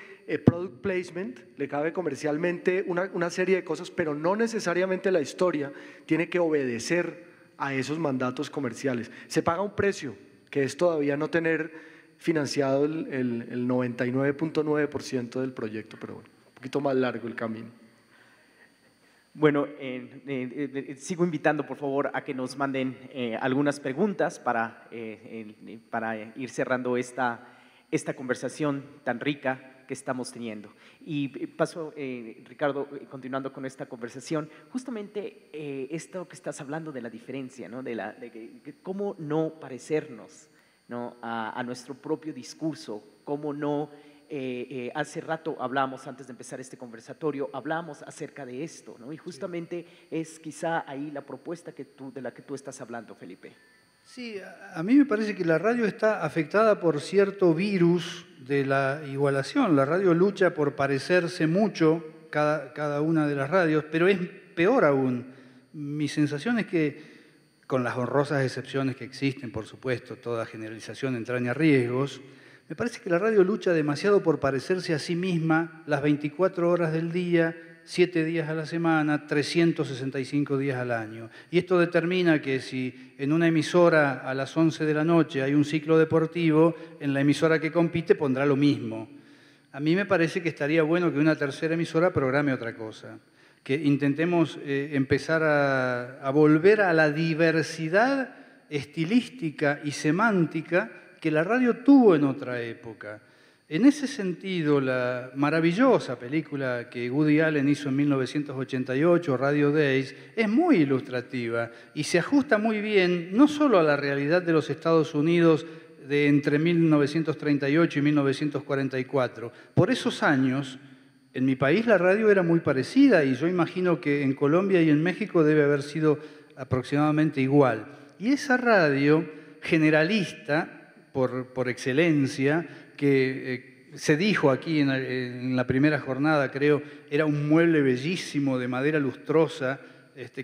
Speaker 4: product placement, le cabe comercialmente una serie de cosas, pero no necesariamente la historia tiene que obedecer a esos mandatos comerciales. Se paga un precio, que es todavía no tener financiado el 99.9% del proyecto, pero bueno, un poquito más largo el camino.
Speaker 2: Bueno, sigo invitando, por favor, a que nos manden algunas preguntas para ir cerrando esta conversación tan rica que estamos teniendo. Y paso, Ricardo, continuando con esta conversación, justamente esto que estás hablando de la diferencia, ¿no? de cómo no parecernos, ¿no? a nuestro propio discurso, cómo no hace rato hablábamos, antes de empezar este conversatorio, hablamos acerca de esto, ¿no? Y justamente es quizá ahí la propuesta de la que tú estás hablando, Felipe.
Speaker 3: Sí, a mí me parece que la radio está afectada por cierto virus de la igualación. La radio lucha por parecerse mucho, cada una de las radios, pero es peor aún. Mi sensación es que, con las honrosas excepciones que existen, por supuesto, toda generalización entraña riesgos, me parece que la radio lucha demasiado por parecerse a sí misma las 24 horas del día, 7 días a la semana, 365 días al año. Y esto determina que si en una emisora a las 11 de la noche hay un ciclo deportivo, en la emisora que compite pondrá lo mismo. A mí me parece que estaría bueno que una tercera emisora programe otra cosa, que intentemos empezar a volver a la diversidad estilística y semántica que la radio tuvo en otra época. En ese sentido, la maravillosa película que Woody Allen hizo en 1988, Radio Days, es muy ilustrativa y se ajusta muy bien no solo a la realidad de los Estados Unidos de entre 1938 y 1944. Por esos años, en mi país la radio era muy parecida y yo imagino que en Colombia y en México debe haber sido aproximadamente igual. Y esa radio generalista, por excelencia, que se dijo aquí en la primera jornada, creo, era un mueble bellísimo de madera lustrosa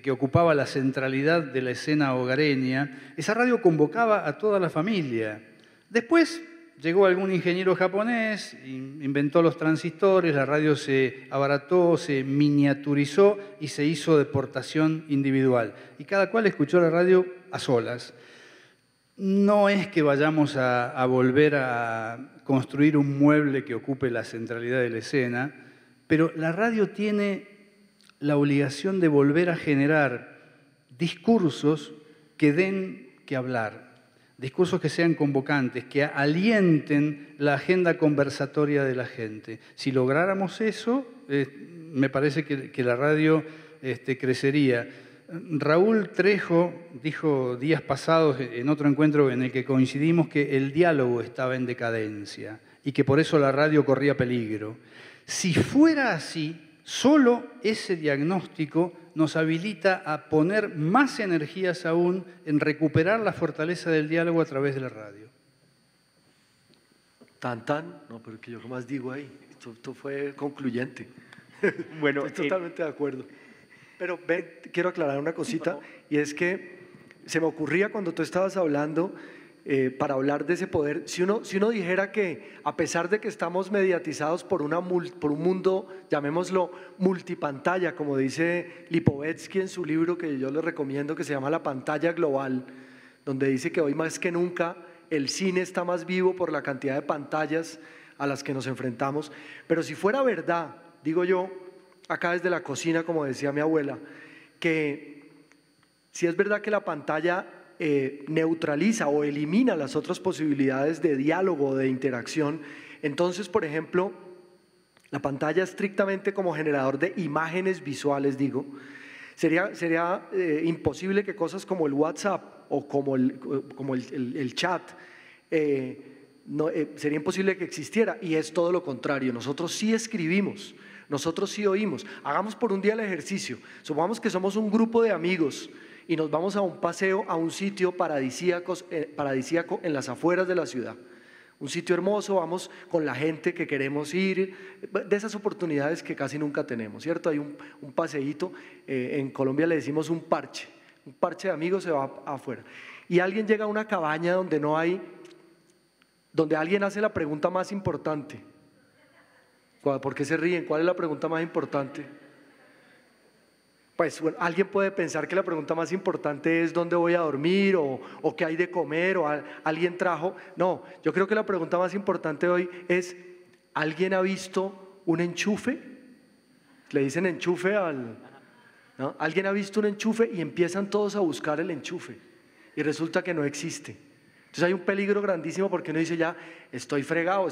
Speaker 3: que ocupaba la centralidad de la escena hogareña. Esa radio convocaba a toda la familia. Después llegó algún ingeniero japonés, inventó los transistores, la radio se abarató, se miniaturizó y se hizo de portación individual. Y cada cual escuchó la radio a solas. No es que vayamos a volver a construir un mueble que ocupe la centralidad de la escena, pero la radio tiene la obligación de volver a generar discursos que den que hablar, discursos que sean convocantes, que alienten la agenda conversatoria de la gente. Si lográramos eso, me parece que la radio crecería. Raúl Trejo dijo días pasados en otro encuentro en el que coincidimos que el diálogo estaba en decadencia y que por eso la radio corría peligro. Si fuera así, solo ese diagnóstico nos habilita a poner más energías aún en recuperar la fortaleza del diálogo a través de la radio.
Speaker 4: No, pero que yo más digo ahí, esto fue concluyente.
Speaker 2: Bueno,
Speaker 4: estoy totalmente de acuerdo. Pero ven, quiero aclarar una cosita, y es que se me ocurría cuando tú estabas hablando, para hablar de ese poder, si uno dijera que a pesar de que estamos mediatizados por un mundo, llamémoslo multipantalla, como dice Lipovetsky en su libro que yo les recomiendo, que se llama La pantalla global, donde dice que hoy más que nunca el cine está más vivo por la cantidad de pantallas a las que nos enfrentamos. Pero si fuera verdad, digo yo, acá desde la cocina, como decía mi abuela, que si es verdad que la pantalla neutraliza o elimina las otras posibilidades de diálogo o de interacción, entonces, por ejemplo, la pantalla estrictamente como generador de imágenes visuales, digo, sería imposible que cosas como el WhatsApp o como el chat, sería imposible que existiera, y es todo lo contrario. Nosotros sí escribimos, nosotros sí oímos. Hagamos por un día el ejercicio. Supongamos que somos un grupo de amigos y nos vamos a un paseo a un sitio paradisíaco en las afueras de la ciudad. Un sitio hermoso, vamos con la gente que queremos ir, de esas oportunidades que casi nunca tenemos, ¿cierto? Hay un paseíto, en Colombia le decimos un parche de amigos se va afuera. Y alguien llega a una cabaña donde alguien hace la pregunta más importante. ¿Por qué se ríen? ¿Cuál es la pregunta más importante? Pues bueno, alguien puede pensar que la pregunta más importante es ¿dónde voy a dormir? O qué hay de comer, o alguien trajo. No, yo creo que la pregunta más importante hoy es ¿alguien ha visto un enchufe? Le dicen enchufe ¿no? Alguien ha visto un enchufe y empiezan todos a buscar el enchufe y resulta que no existe. Entonces hay un peligro grandísimo porque uno dice ya estoy fregado,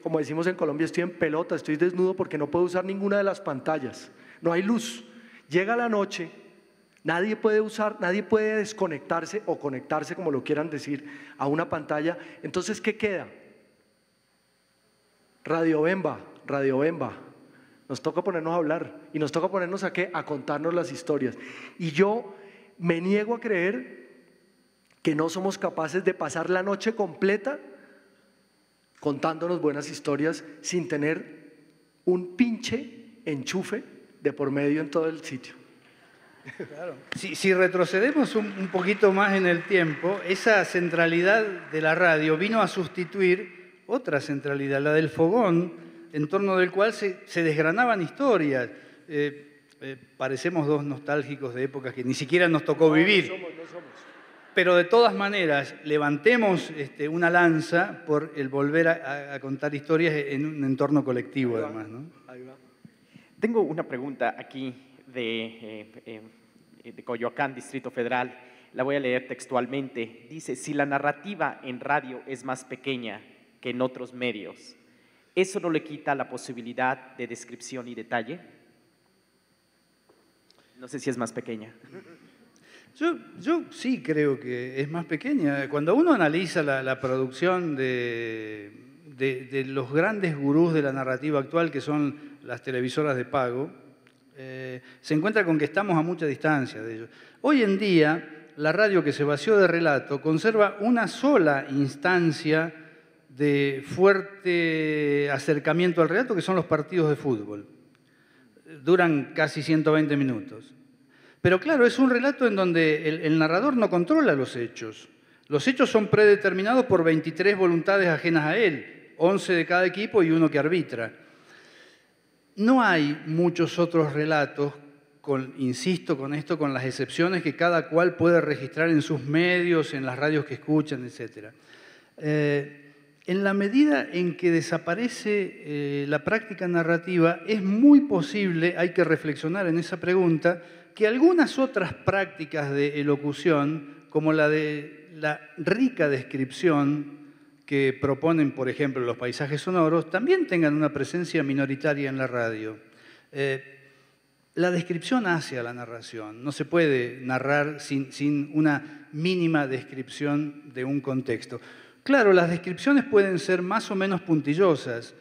Speaker 4: como decimos en Colombia, estoy en pelota, estoy desnudo porque no puedo usar ninguna de las pantallas, no hay luz. Llega la noche, nadie puede desconectarse o conectarse, como lo quieran decir, a una pantalla. Entonces, ¿qué queda? Radio Bemba, Radio Bemba. Nos toca ponernos a hablar y nos toca ponernos a ¿qué? A contarnos las historias. Y yo me niego a creer que no somos capaces de pasar la noche completa contándonos buenas historias sin tener un pinche enchufe de por medio en todo el sitio.
Speaker 3: Claro. Si retrocedemos un poquito más en el tiempo, esa centralidad de la radio vino a sustituir otra centralidad, la del fogón, en torno del cual se desgranaban historias. Parecemos dos nostálgicos de épocas que ni siquiera nos tocó vivir.
Speaker 4: No somos.
Speaker 3: Pero de todas maneras, levantemos una lanza por el volver a contar historias en un entorno colectivo, además, ¿no?
Speaker 4: Ahí va.
Speaker 2: Tengo una pregunta aquí de Coyoacán, Distrito Federal. La voy a leer textualmente. Dice, si la narrativa en radio es más pequeña que en otros medios, ¿eso no le quita la posibilidad de descripción y detalle? No sé si es más pequeña.
Speaker 3: Yo sí creo que es más pequeña. Cuando uno analiza la producción de los grandes gurús de la narrativa actual, que son las televisoras de pago, se encuentra con que estamos a mucha distancia de ellos. Hoy en día, la radio que se vació de relato conserva una sola instancia de fuerte acercamiento al relato, que son los partidos de fútbol. Duran casi 120 minutos. Pero claro, es un relato en donde el narrador no controla los hechos. Los hechos son predeterminados por 23 voluntades ajenas a él, 11 de cada equipo y uno que arbitra. No hay muchos otros relatos, insisto con esto, con las excepciones que cada cual puede registrar en sus medios, en las radios que escuchan, etc. En la medida en que desaparece la práctica narrativa, es muy posible, hay que reflexionar en esa pregunta, que algunas otras prácticas de elocución, como la de la rica descripción que proponen, por ejemplo, los paisajes sonoros, también tengan una presencia minoritaria en la radio. La descripción hace a la narración. No se puede narrar sin una mínima descripción de un contexto. Claro, las descripciones pueden ser más o menos puntillosas.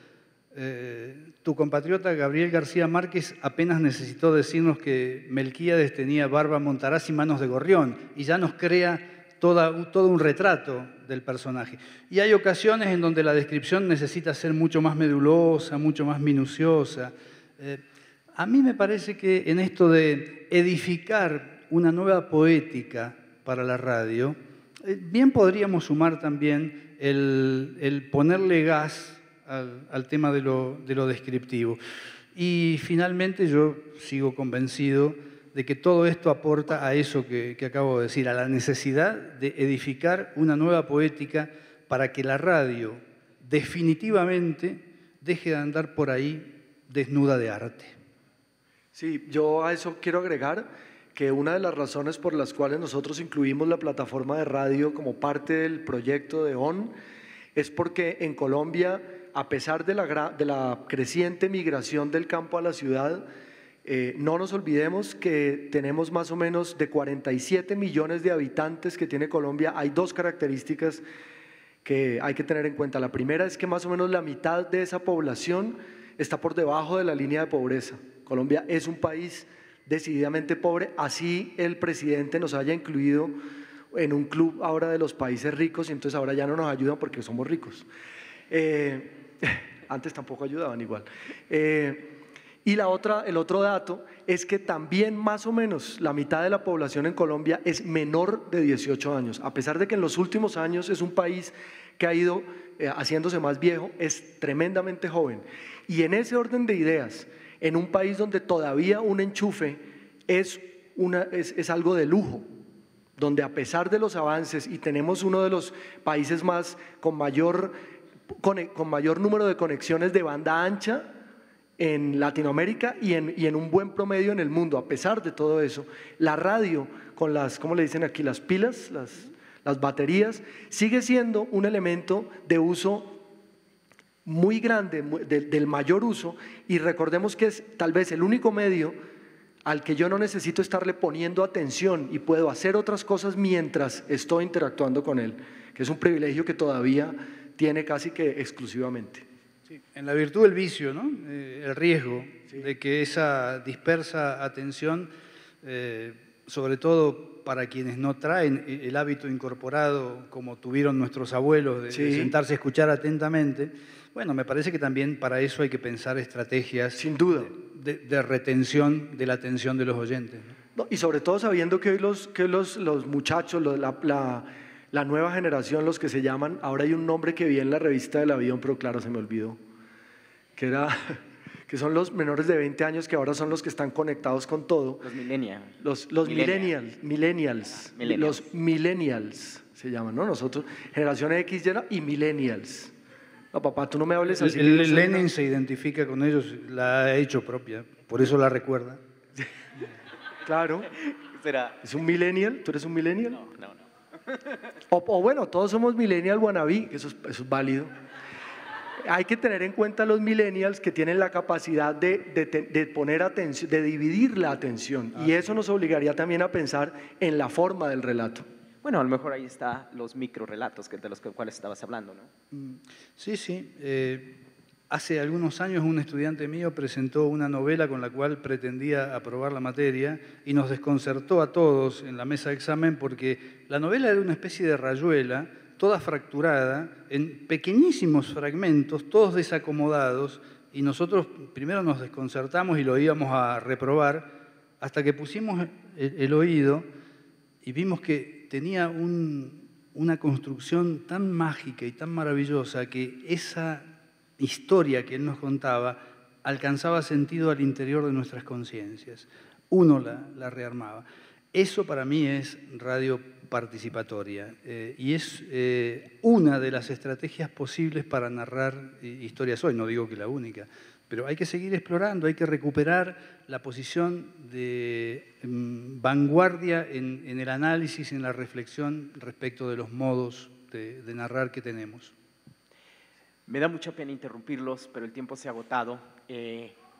Speaker 3: Tu compatriota Gabriel García Márquez apenas necesitó decirnos que Melquíades tenía barba montaraz y manos de gorrión, y ya nos crea todo un retrato del personaje. Y hay ocasiones en donde la descripción necesita ser mucho más medulosa, mucho más minuciosa. A mí me parece que en esto de edificar una nueva poética para la radio, bien podríamos sumar también el ponerle gas al tema de lo descriptivo. Y finalmente yo sigo convencido de que todo esto aporta a eso que acabo de decir, a la necesidad de edificar una nueva poética para que la radio definitivamente deje de andar por ahí desnuda de arte.
Speaker 4: Sí, yo a eso quiero agregar que una de las razones por las cuales nosotros incluimos la plataforma de radio como parte del proyecto de ON es porque en Colombia, a pesar de la creciente migración del campo a la ciudad, no nos olvidemos que tenemos más o menos de 47 millones de habitantes que tiene Colombia. Hay dos características que hay que tener en cuenta. La primera es que más o menos la mitad de esa población está por debajo de la línea de pobreza. Colombia es un país decididamente pobre, así el presidente nos haya incluido en un club ahora de los países ricos y entonces ahora ya no nos ayudan porque somos ricos. Antes tampoco ayudaban igual. Y el otro dato es que también más o menos la mitad de la población en Colombia es menor de 18 años. A pesar de que en los últimos años es un país que ha ido haciéndose más viejo, es tremendamente joven. Y en ese orden de ideas, en un país donde todavía un enchufe es algo de lujo, donde a pesar de los avances y tenemos uno de los países con mayor número de conexiones de banda ancha en Latinoamérica y en un buen promedio en el mundo, a pesar de todo eso, la radio con las, ¿cómo le dicen aquí? Las pilas, las baterías, sigue siendo un elemento de uso muy grande, del mayor uso, y recordemos que es tal vez el único medio al que yo no necesito estarle poniendo atención y puedo hacer otras cosas mientras estoy interactuando con él, que es un privilegio que todavía tiene casi que exclusivamente.
Speaker 3: Sí, en la virtud del vicio, ¿no? El riesgo de que esa dispersa atención, sobre todo para quienes no traen el hábito incorporado como tuvieron nuestros abuelos de sentarse a escuchar atentamente, bueno, me parece que también para eso hay que pensar estrategias
Speaker 4: Sin duda.
Speaker 3: de retención de la atención de los oyentes, ¿no?
Speaker 4: No, y sobre todo sabiendo que hoy los muchachos, la nueva generación, los que se llaman, ahora hay un nombre que vi en la revista del avión, pero claro, se me olvidó, que son los menores de 20 años, que ahora son los que están conectados con todo.
Speaker 2: Los millennials.
Speaker 4: Los millennials se llaman, ¿no? Nosotros, generación X y millennials. No, papá, tú no me hables así.
Speaker 3: Lenin se identifica con ellos, la ha hecho propia, por eso la recuerda.
Speaker 4: Claro.
Speaker 2: ¿Será?
Speaker 4: ¿Es un millennial? ¿Tú eres un millennial?
Speaker 2: No.
Speaker 4: O bueno, todos somos millennial wannabe, que eso es válido. Hay que tener en cuenta los millennials que tienen la capacidad de poner atención, de dividir la atención. Y eso nos obligaría también a pensar en la forma del relato.
Speaker 2: Bueno, a lo mejor ahí están los microrelatos de los cuales estabas hablando, ¿no?
Speaker 3: Sí. Hace algunos años un estudiante mío presentó una novela con la cual pretendía aprobar la materia y nos desconcertó a todos en la mesa de examen porque la novela era una especie de rayuela, toda fracturada, en pequeñísimos fragmentos, todos desacomodados, y nosotros primero nos desconcertamos y lo íbamos a reprobar, hasta que pusimos el oído y vimos que tenía una construcción tan mágica y tan maravillosa que esa historia que él nos contaba alcanzaba sentido al interior de nuestras conciencias. Uno la rearmaba. Eso para mí es radio participatoria y es una de las estrategias posibles para narrar historias hoy. No digo que la única, pero hay que seguir explorando, hay que recuperar la posición de vanguardia en el análisis, en la reflexión respecto de los modos de narrar que tenemos.
Speaker 2: Me da mucha pena interrumpirlos, pero el tiempo se ha agotado.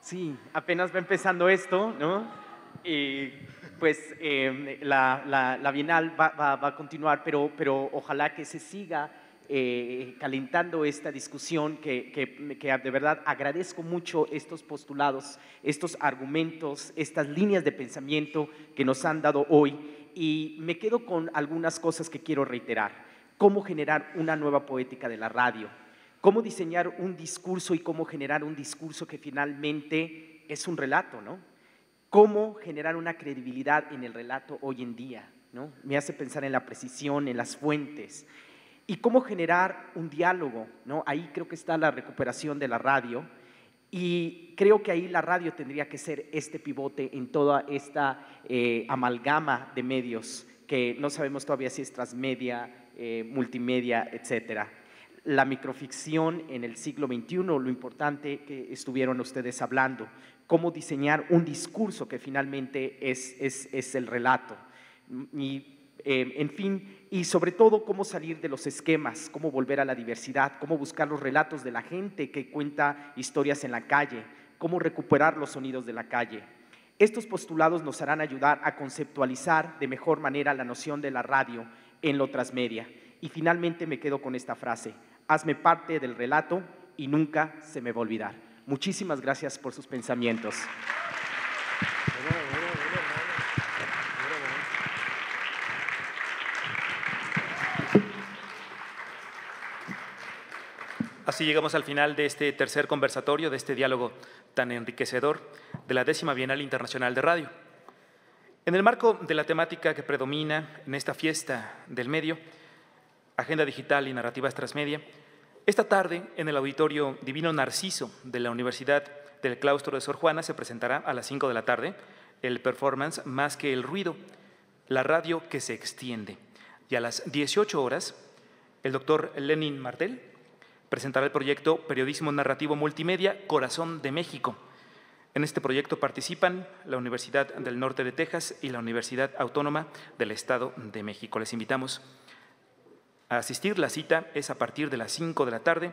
Speaker 2: Sí, apenas va empezando esto, ¿no? Y pues la Bienal va a continuar, pero ojalá que se siga calentando esta discusión, que de verdad agradezco mucho estos postulados, estos argumentos, estas líneas de pensamiento que nos han dado hoy, y me quedo con algunas cosas que quiero reiterar. Cómo generar una nueva poética de la radio, cómo diseñar un discurso y cómo generar un discurso que finalmente es un relato, ¿no? Cómo generar una credibilidad en el relato hoy en día, ¿no? Me hace pensar en la precisión, en las fuentes. Y cómo generar un diálogo, ¿no? Ahí creo que está la recuperación de la radio, y creo que ahí la radio tendría que ser este pivote en toda esta amalgama de medios, que no sabemos todavía si es transmedia, multimedia, etcétera. La microficción en el siglo XXI, lo importante que estuvieron ustedes hablando, cómo diseñar un discurso que finalmente es el relato. Y, en fin, y sobre todo cómo salir de los esquemas, cómo volver a la diversidad, cómo buscar los relatos de la gente que cuenta historias en la calle, cómo recuperar los sonidos de la calle. Estos postulados nos harán ayudar a conceptualizar de mejor manera la noción de la radio en lo transmedia. Y finalmente me quedo con esta frase: hazme parte del relato y nunca se me va a olvidar. Muchísimas gracias por sus pensamientos.
Speaker 1: Así llegamos al final de este tercer conversatorio, de este diálogo tan enriquecedor de la 10ª Bienal Internacional de Radio. En el marco de la temática que predomina en esta fiesta del medio, Agenda Digital y Narrativas Transmedia, esta tarde en el Auditorio Divino Narciso de la Universidad del Claustro de Sor Juana se presentará a las 5 de la tarde el performance Más que el ruido, la radio que se extiende. Y a las 18 horas, el doctor Lenin Martel presentará el proyecto Periodismo Narrativo Multimedia Corazón de México. En este proyecto participan la Universidad del Norte de Texas y la Universidad Autónoma del Estado de México. Les invitamos a asistir. La cita es a partir de las 5 de la tarde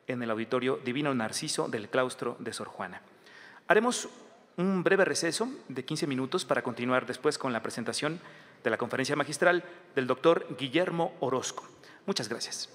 Speaker 1: en el Auditorio Divino Narciso del Claustro de Sor Juana. Haremos un breve receso de 15 minutos para continuar después con la presentación de la conferencia magistral del doctor Guillermo Orozco. Muchas gracias.